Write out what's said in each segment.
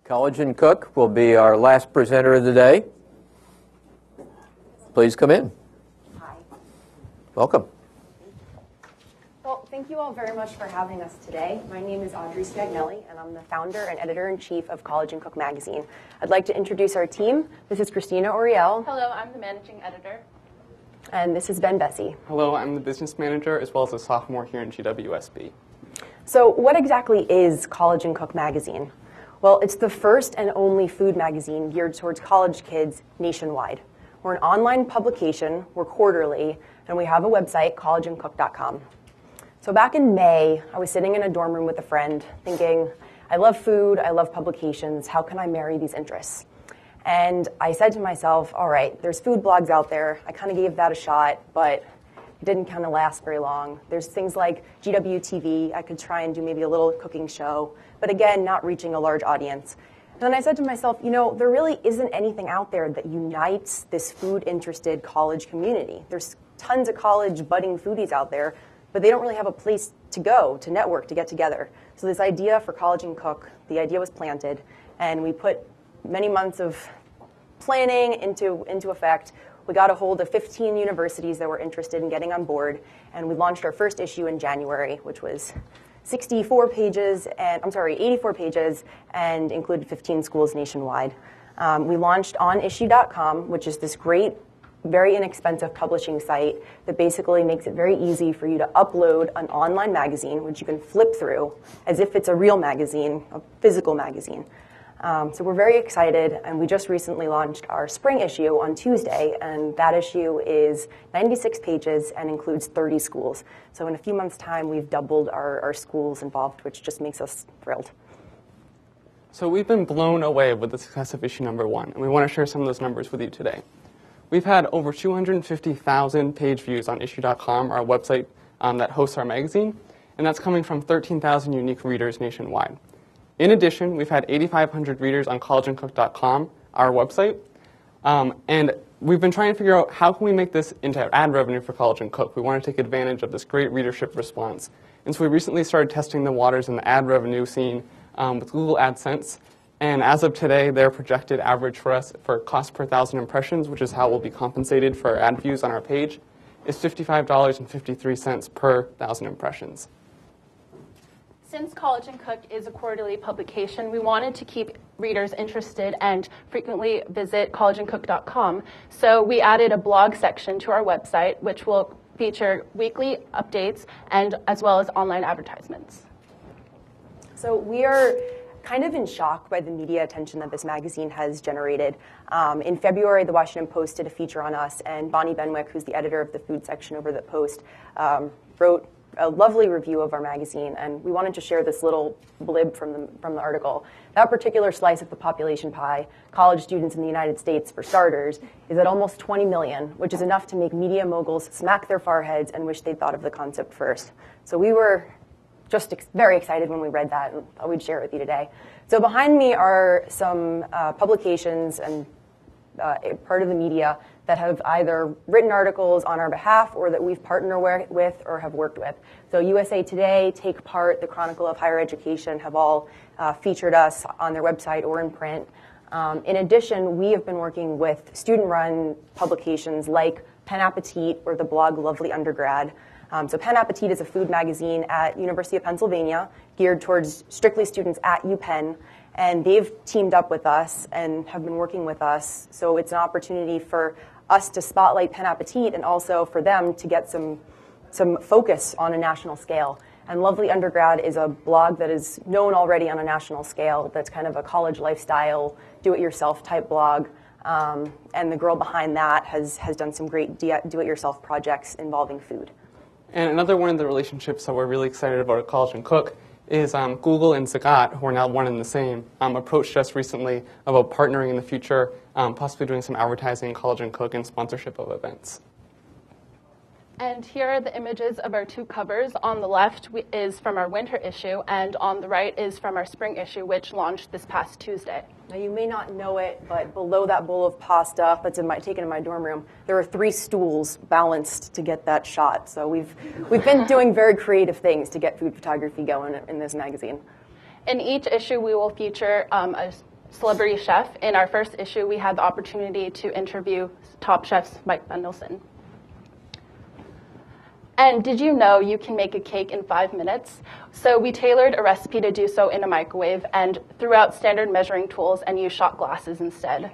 College and Cook will be our last presenter of the day. Please come in. Hi. Welcome. Well, thank you all very much for having us today. My name is Audrey Scagneli, and I'm the founder and editor-in-chief of College and Cook magazine. I'd like to introduce our team. This is Christina Oriel. Hello, I'm the managing editor. And this is Besse. Hello, I'm the business manager as well as a sophomore here in GWSB. So what exactly is College and Cook magazine? Well, it's the first and only food magazine geared towards college kids nationwide. We're an online publication, we're quarterly, and we have a website, collegeandcook.com. So back in May, I was sitting in a dorm room with a friend thinking, I love food, I love publications, how can I marry these interests? And I said to myself, all right, there's food blogs out there. I kind of gave that a shot, but it didn't kind of last very long. There's things like GWTV. I could try and do maybe a little cooking show, but again, not reaching a large audience. And then I said to myself, you know, there really isn't anything out there that unites this food-interested college community. There's tons of college budding foodies out there, but they don't really have a place to go, to network, to get together. So this idea for College and Cook, the idea was planted, and we put many months of planning into effect. We got a hold of 15 universities that were interested in getting on board, and we launched our first issue in January, which was 84 pages, and included 15 schools nationwide. We launched on issue.com, which is this great, very inexpensive publishing site that basically makes it very easy for you to upload an online magazine, which you can flip through as if it's a real magazine, a physical magazine. So we're very excited, and we just recently launched our spring issue on Tuesday, and that issue is 96 pages and includes 30 schools. So in a few months' time, we've doubled our schools involved, which just makes us thrilled. So we've been blown away with the success of issue number 1, and we want to share some of those numbers with you today. We've had over 250,000 page views on issue.com, our website that hosts our magazine, and that's coming from 13,000 unique readers nationwide. In addition, we've had 8,500 readers on collegeandcook.com, our website, and we've been trying to figure out how can we make this into ad revenue for College and Cook. We want to take advantage of this great readership response. And so we recently started testing the waters in the ad revenue scene with Google AdSense. And as of today, their projected average for us for cost per 1,000 impressions, which is how we'll be compensated for ad views on our page, is $55.53 per 1,000 impressions. Since College and Cook is a quarterly publication, we wanted to keep readers interested and frequently visit collegeandcook.com. So we added a blog section to our website, which will feature weekly updates and as well as online advertisements. So we are kind of in shock by the media attention that this magazine has generated. In February, the Washington Post did a feature on us, and Bonnie Benwick, who's the editor of the food section over the Post, wrote a lovely review of our magazine, and we wanted to share this little blib from the article. That particular slice of the population pie, college students in the United States, for starters, is at almost 20 million, which is enough to make media moguls smack their foreheads and wish they'd thought of the concept first. So we were just very excited when we read that, and thought we'd share it with you today. So behind me are some publications and part of the media that have either written articles on our behalf or that we've partnered with or have worked with. So USA Today, Take Part, the Chronicle of Higher Education have all featured us on their website or in print. In addition, we have been working with student-run publications like Pen Appetit or the blog Lovely Undergrad. So Pen Appetit is a food magazine at University of Pennsylvania geared towards strictly students at UPenn. And they've teamed up with us and have been working with us. So it's an opportunity for us to spotlight Pen Appetit and also for them to get some focus on a national scale. And Lovely Undergrad is a blog that is known already on a national scale. That's kind of a college lifestyle, do-it-yourself type blog. And the girl behind that has done some great do-it-yourself projects involving food. And another one of the relationships that we're really excited about at College and Cook is Google and Zagat, who are now one and the same, approached us recently about partnering in the future, possibly doing some advertising, College and Cook, and sponsorship of events. And here are the images of our two covers. On the left is from our winter issue, and on the right is from our spring issue, which launched this past Tuesday. Now, you may not know it, but below that bowl of pasta that's taken in my dorm room, there are 3 stools balanced to get that shot. So we've been doing very creative things to get food photography going in this magazine. In each issue, we will feature a celebrity chef. In our first issue, we had the opportunity to interview top chefs Mike Mendelsohn. And did you know you can make a cake in 5 minutes? So we tailored a recipe to do so in a microwave and threw out standard measuring tools and used shot glasses instead.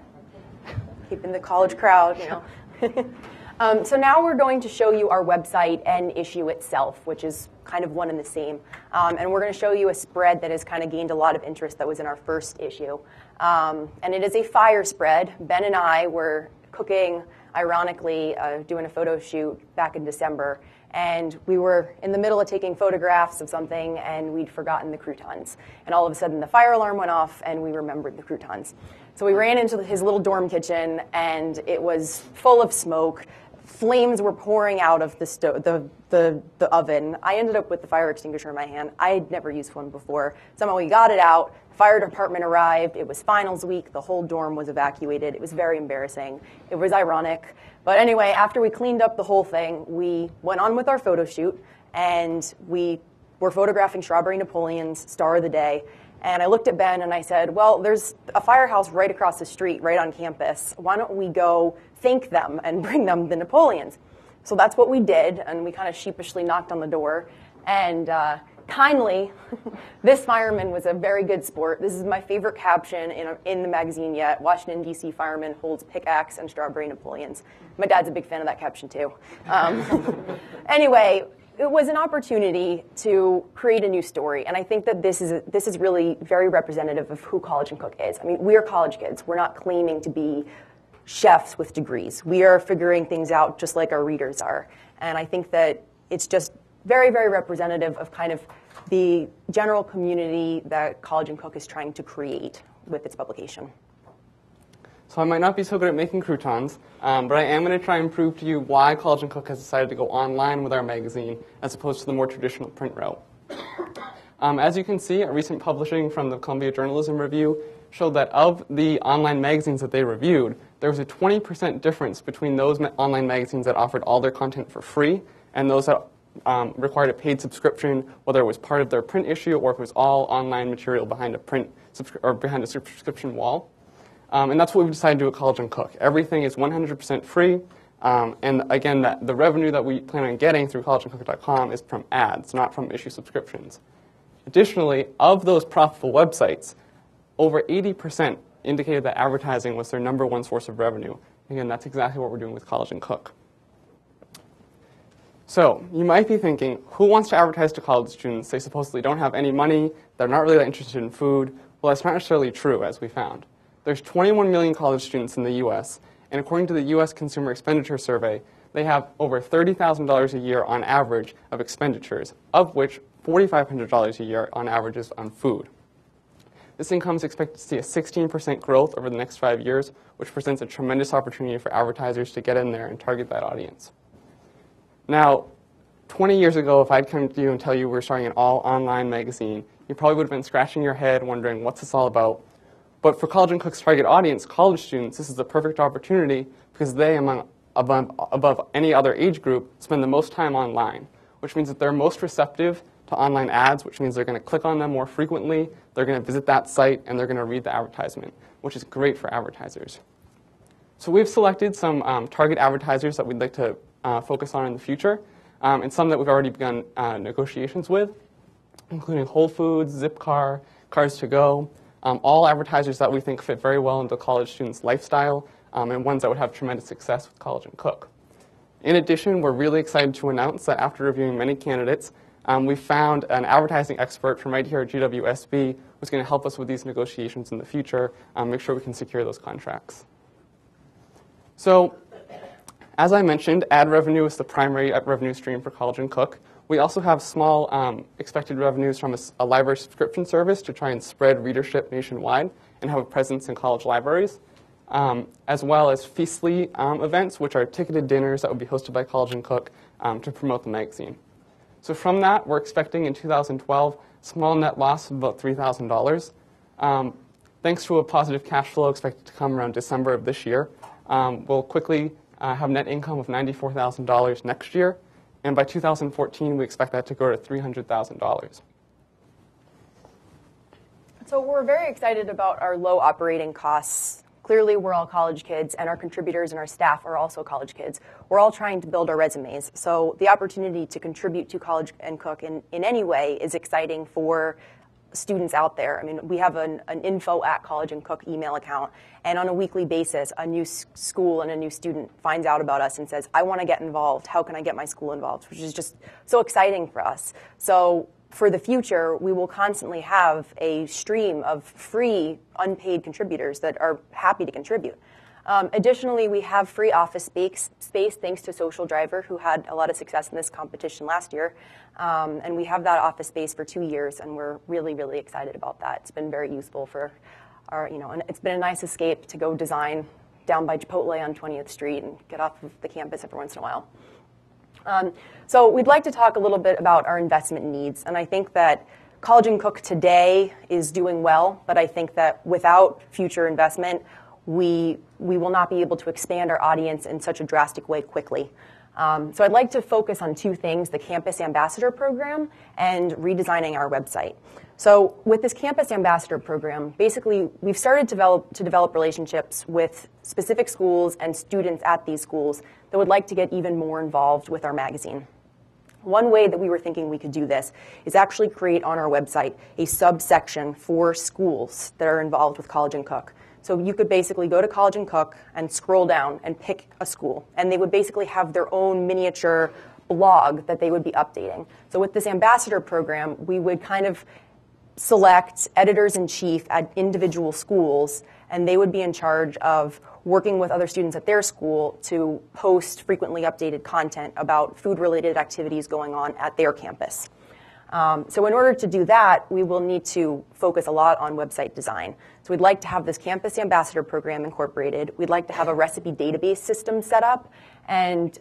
Keeping the college crowd, you know. So now we're going to show you our website and issue itself, which is kind of one and the same. And we're going to show you a spread that has kind of gained a lot of interest that was in our first issue. And it is a fire spread. Ben and I were cooking, ironically, doing a photo shoot back in December. And we were in the middle of taking photographs of something, and we'd forgotten the croutons. And all of a sudden, the fire alarm went off, and we remembered the croutons. So we ran into his little dorm kitchen, and it was full of smoke. Flames were pouring out of the oven. I ended up with the fire extinguisher in my hand. I had never used one before. Somehow we got it out. The fire department arrived. It was finals week. The whole dorm was evacuated. It was very embarrassing. It was ironic. But anyway, after we cleaned up the whole thing, we went on with our photo shoot, and we were photographing Strawberry Napoleon's Star of the Day. And I looked at Ben and I said, well, there's a firehouse right across the street, right on campus. Why don't we go thank them and bring them the Napoleons? So that's what we did, and we kind of sheepishly knocked on the door. And kindly, this fireman was a very good sport. This is my favorite caption in the magazine yet. Washington, D.C. fireman holds pickaxe and Strawberry Napoleons. My dad's a big fan of that caption, too. Anyway, it was an opportunity to create a new story, and I think that this is really very representative of who College and Cook is. I mean, we are college kids. We're not claiming to be chefs with degrees. We are figuring things out just like our readers are, and I think that it's just very, very representative of kind of the general community that College and Cook is trying to create with its publication. So I might not be so good at making croutons, but I am going to try and prove to you why College and Cook has decided to go online with our magazine as opposed to the more traditional print route. As you can see, a recent publishing from the Columbia Journalism Review showed that of the online magazines that they reviewed, there was a 20% difference between those online magazines that offered all their content for free and those that required a paid subscription, whether it was part of their print issue or if it was all online material behind a subscription wall. And that's what we've decided to do at College and Cook. Everything is 100% free. And again, the revenue that we plan on getting through collegeandcook.com is from ads, not from issue subscriptions. Additionally, of those profitable websites, over 80% indicated that advertising was their #1 source of revenue. Again, that's exactly what we're doing with College and Cook. So you might be thinking, who wants to advertise to college students? They supposedly don't have any money. They're not really that interested in food. Well, that's not necessarily true, as we found. There's 21 million college students in the U.S., and according to the U.S. Consumer Expenditure Survey, they have over $30,000 a year on average of expenditures, of which $4,500 a year on average is on food. This income is expected to see a 16% growth over the next 5 years, which presents a tremendous opportunity for advertisers to get in there and target that audience. Now, 20 years ago, if I'd come to you and tell you we're starting an all-online magazine, you probably would have been scratching your head wondering, what's this all about? But for College and Cook's target audience, college students, this is the perfect opportunity because they, above any other age group, spend the most time online, which means that they're most receptive to online ads, which means they're going to click on them more frequently, they're going to visit that site, and they're going to read the advertisement, which is great for advertisers. So we've selected some target advertisers that we'd like to focus on in the future, and some that we've already begun negotiations with, including Whole Foods, Zipcar, Cars to Go, all advertisers that we think fit very well into college students' lifestyle, and ones that would have tremendous success with College and Cook. In addition, we're really excited to announce that after reviewing many candidates, we found an advertising expert from right here at GWSB who's going to help us with these negotiations in the future, make sure we can secure those contracts. So, as I mentioned, ad revenue is the primary revenue stream for College and Cook. We also have small expected revenues from a library subscription service to try and spread readership nationwide and have a presence in college libraries, as well as Feastly events, which are ticketed dinners that would be hosted by College and Cook to promote the magazine. So from that, we're expecting in 2012 small net loss of about $3,000. Thanks to a positive cash flow expected to come around December of this year, we'll quickly have net income of $94,000 next year. And by 2014, we expect that to grow to $300,000. So we're very excited about our low operating costs. Clearly, we're all college kids, and our contributors and our staff are also college kids. We're all trying to build our resumes. So the opportunity to contribute to College and Cook in any way is exciting for students out there. I mean, we have an info@College and Cook email account, and on a weekly basis, a new school and a new student finds out about us and says, I want to get involved. How can I get my school involved? Which is just so exciting for us. So for the future, we will constantly have a stream of free, unpaid contributors that are happy to contribute. Additionally, we have free office space thanks to Social Driver, who had a lot of success in this competition last year. And we have that office space for 2 years, and we're really, really excited about that. It's been very useful for our, and it's been a nice escape to go design down by Chipotle on 20th Street and get off of the campus every once in a while. So we'd like to talk a little bit about our investment needs, and I think that College and Cook today is doing well, but I think that without future investment, we will not be able to expand our audience in such a drastic way quickly. So I'd like to focus on two things, the Campus Ambassador Program and redesigning our website. So with this Campus Ambassador Program, basically we've started to develop relationships with specific schools and students at these schools that would like to get even more involved with our magazine. One way that we were thinking we could do this is actually create on our website a subsection for schools that are involved with College and Cook. So you could basically go to College and Cook and scroll down and pick a school, and they would basically have their own miniature blog that they would be updating. So with this ambassador program, we would kind of select editors-in-chief at individual schools, and they would be in charge of working with other students at their school to post frequently updated content about food-related activities going on at their campus. So in order to do that, we will need to focus a lot on website design. So we'd like to have this Campus Ambassador Program incorporated. We'd like to have a recipe database system set up. And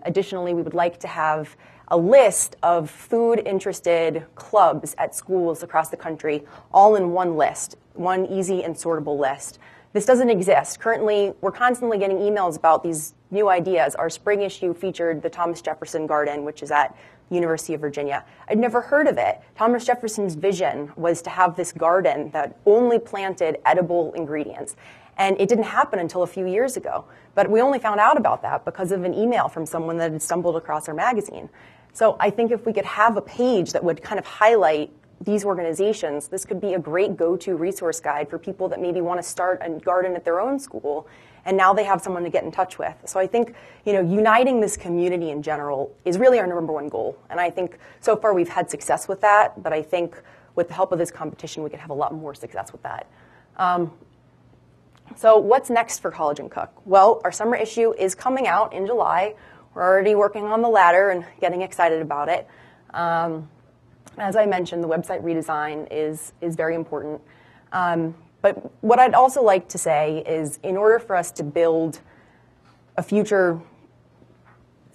additionally, we would like to have a list of food-interested clubs at schools across the country, all in one list, one easy and sortable list. This doesn't exist. Currently, we're constantly getting emails about these new ideas. Our spring issue featured the Thomas Jefferson Garden, which is at University of Virginia. I'd never heard of it. Thomas Jefferson's vision was to have this garden that only planted edible ingredients. And it didn't happen until a few years ago. But we only found out about that because of an email from someone that had stumbled across our magazine. So I think if we could have a page that would kind of highlight these organizations, this could be a great go-to resource guide for people that maybe want to start a garden at their own school, and now they have someone to get in touch with. So I think, uniting this community in general is really our number one goal. And I think so far we've had success with that, but I think with the help of this competition, we could have a lot more success with that. So what's next for College and Cook? Well, our summer issue is coming out in July. We're already working on the ladder and getting excited about it. As I mentioned, the website redesign is very important. But what I'd also like to say is, in order for us to build a future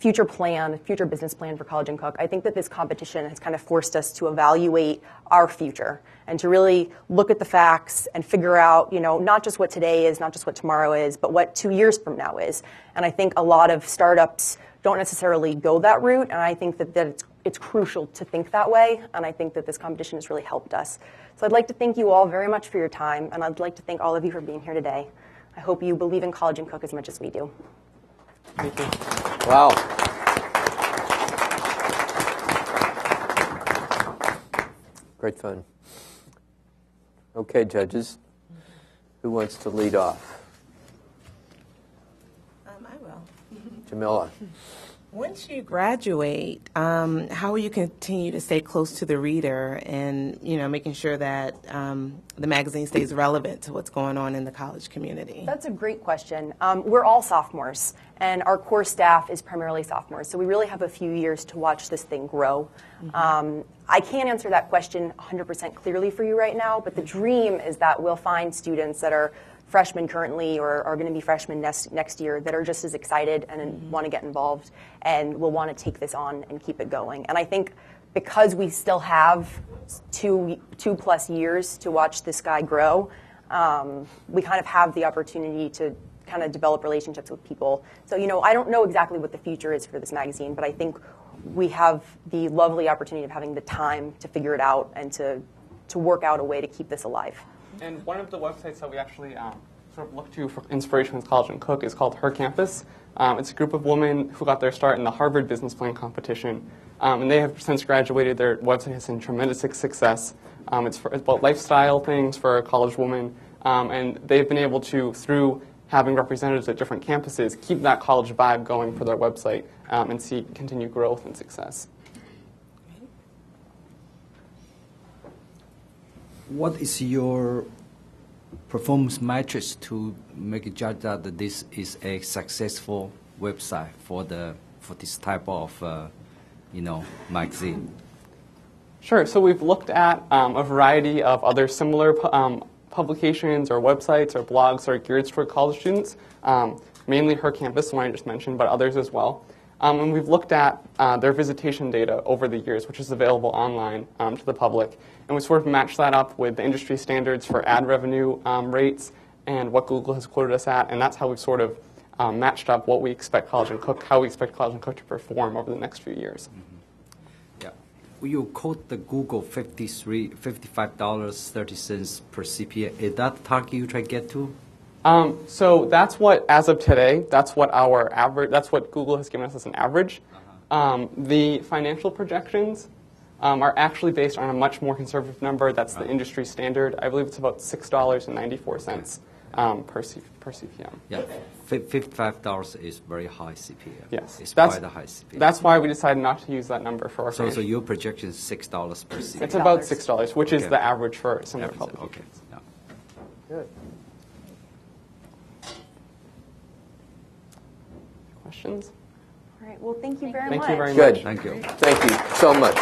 business plan for College and Cook, I think that this competition has kind of forced us to evaluate our future and to really look at the facts and figure out, not just what today is, not just what tomorrow is, but what 2 years from now is. And I think a lot of startups don't necessarily go that route, and I think that it's crucial to think that way, and I think that this competition has really helped us. So I'd like to thank you all very much for your time, and I'd like to thank all of you for being here today. I hope you believe in College and Cook as much as we do. Thank you. Wow. Great fun. Okay, judges. Who wants to lead off? I will. Jamila. Once you graduate, how will you continue to stay close to the reader and, making sure that the magazine stays relevant to what's going on in the college community? That's a great question. We're all sophomores, and our core staff is primarily sophomores, so we really have a few years to watch this thing grow. Mm-hmm. I can't answer that question 100% clearly for you right now, but the dream is that we'll find students that are freshmen currently or are going to be freshmen next year that are just as excited and want to get involved and will want to take this on and keep it going. And I think because we still have two plus years to watch this guy grow, we kind of have the opportunity to kind of develop relationships with people. So, I don't know exactly what the future is for this magazine, but I think we have the lovely opportunity of having the time to figure it out and to to work out a way to keep this alive. And one of the websites that we actually sort of look to for inspiration with College and Cook is called Her Campus. It's a group of women who got their start in the Harvard Business Plan competition. And they have since graduated. Their website has seen tremendous success. It's about lifestyle things for a college woman. And they've been able to, through having representatives at different campuses, keep that college vibe going for their website and see continued growth and success. What is your performance metrics to make a judge that this is a successful website for this type of magazine? Sure. So we've looked at a variety of other similar publications or websites or blogs that are geared toward college students, mainly Her Campus, the one I just mentioned, but others as well. And we've looked at their visitation data over the years, which is available online to the public. And we sort of matched that up with the industry standards for ad revenue rates and what Google has quoted us at. And that's how we've sort of matched up what we expect College and Cook, how we expect College and Cook to perform over the next few years. Mm-hmm. Yeah. You quote the Google $55.30 per CPA. Is that the target you try to get to? So that's what, as of today, that's what our average. That's what Google has given us as an average. The financial projections are actually based on a much more conservative number. That's the industry standard. I believe it's about $6.94 per CPM. Yeah, $55 is very high CPM. Yes, it's that's quite a high CPM. That's why we decided not to use that number for our. So your projection is $6 per CPM. It's about $6, which is Okay. the average for similar publications. Okay. Yeah. Good. Questions? All right, well, thank you very Thank much. you very Good. much. Thank you. Thank you so much.